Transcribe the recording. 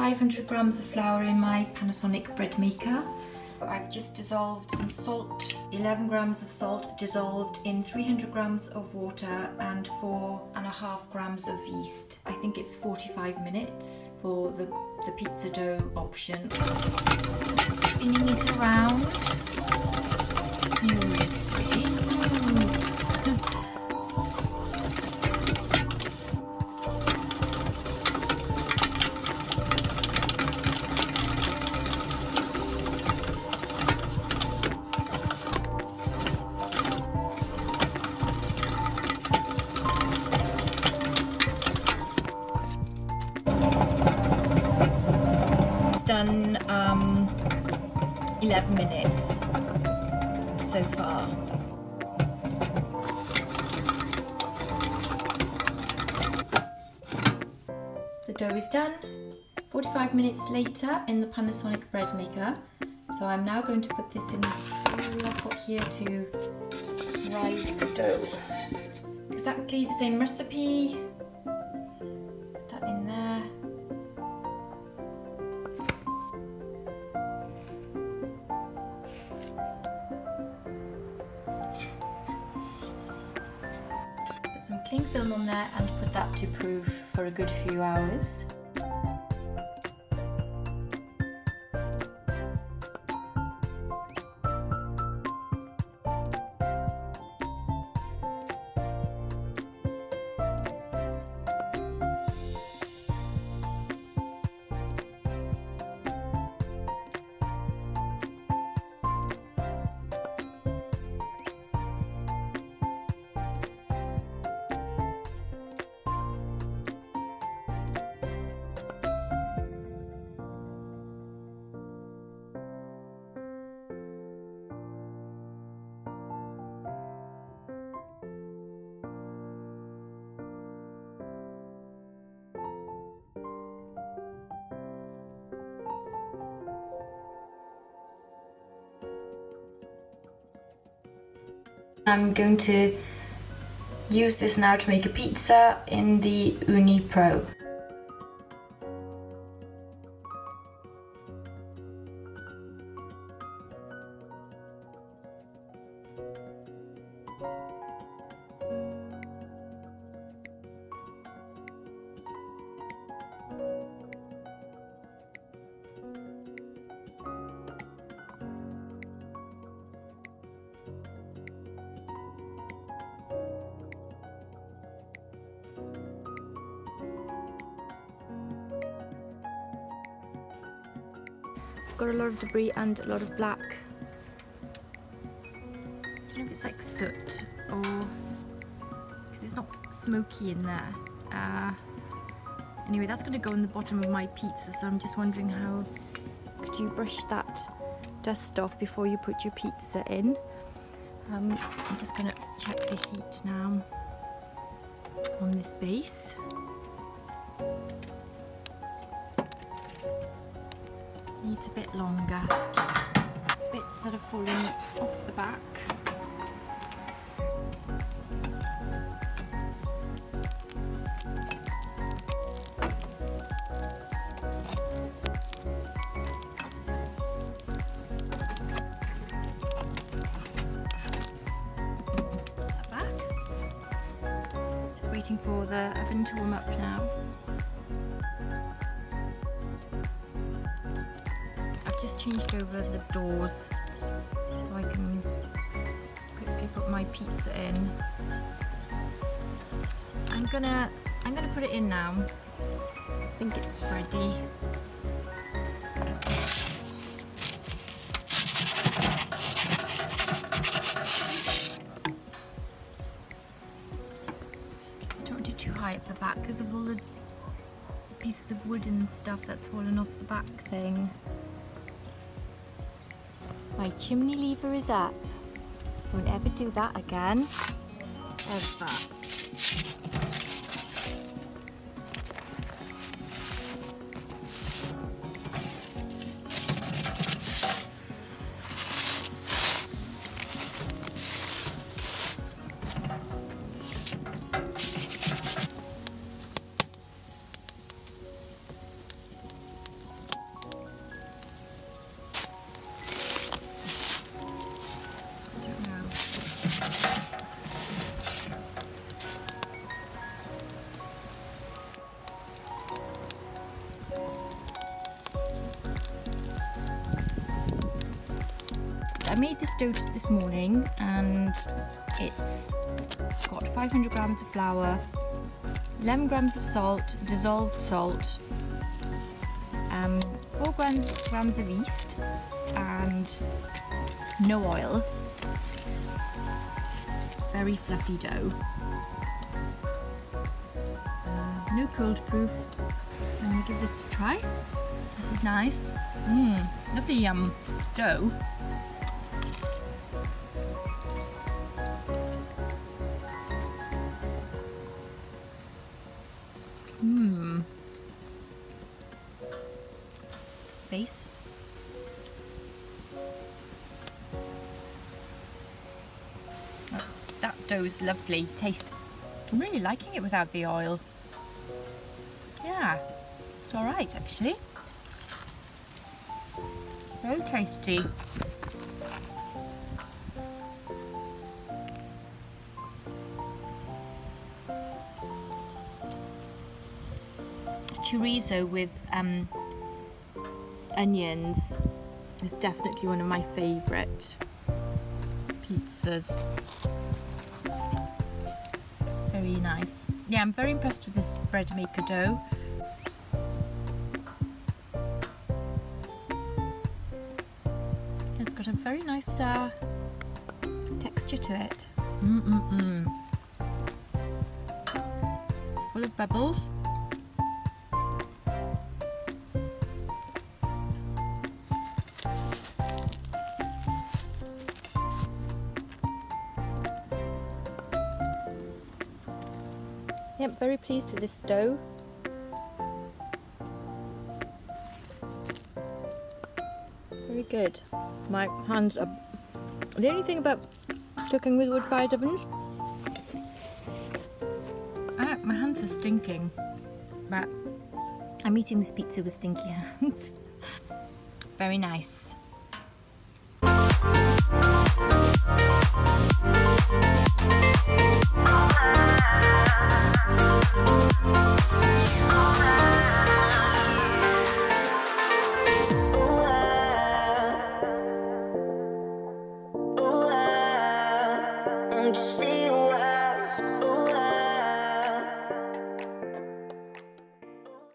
500 grams of flour in my Panasonic bread maker. I've just dissolved some salt, 11 grams of salt dissolved in 300 grams of water and 4.5 grams of yeast. I think it's 45 minutes for the pizza dough option. Spinning it around furiously. Done 11 minutes so far. The dough is done. 45 minutes later in the Panasonic bread maker. So I'm now going to put this in the bowl I've got here to rise the dough. Exactly the same recipe. Put that in there. Some cling film on there and put that to proof for a good few hours. I'm going to use this now to make a pizza in the Uuni Pro. Got a lot of debris and a lot of black. I don't know if it's like soot or because it's not smoky in there. Anyway, that's going to go in the bottom of my pizza, so I'm just wondering how could you brush that dust off before you put your pizza in. I'm just going to check the heat now on this base. Needs a bit longer. Bits that are falling off the back. That back. Just waiting for the oven to warm up now. Just changed over the doors so I can quickly put my pizza in. I'm gonna put it in now. I think it's ready. Don't want it too high up the back because of all the pieces of wood and stuff that's fallen off the back thing. My chimney lever is up. Won't ever do that again. Ever. I made this dough this morning, and it's got 500 grams of flour, 11 grams of salt, dissolved salt, 4 grams of yeast, and no oil. Very fluffy dough. No cold proof. I'm going to give this a try. This is nice. Lovely dough. Base. That dough's lovely taste. I'm really liking it without the oil. Yeah, it's alright actually. So tasty. Chorizo with onions is definitely one of my favourite pizzas. Very nice. Yeah, I'm very impressed with this bread maker dough. It's got a very nice texture to it. Full of bubbles. Yep, very pleased with this dough. Very good. My hands are... The only thing about cooking with wood-fired ovens, my hands are stinking, but I'm eating this pizza with stinky hands. Very nice.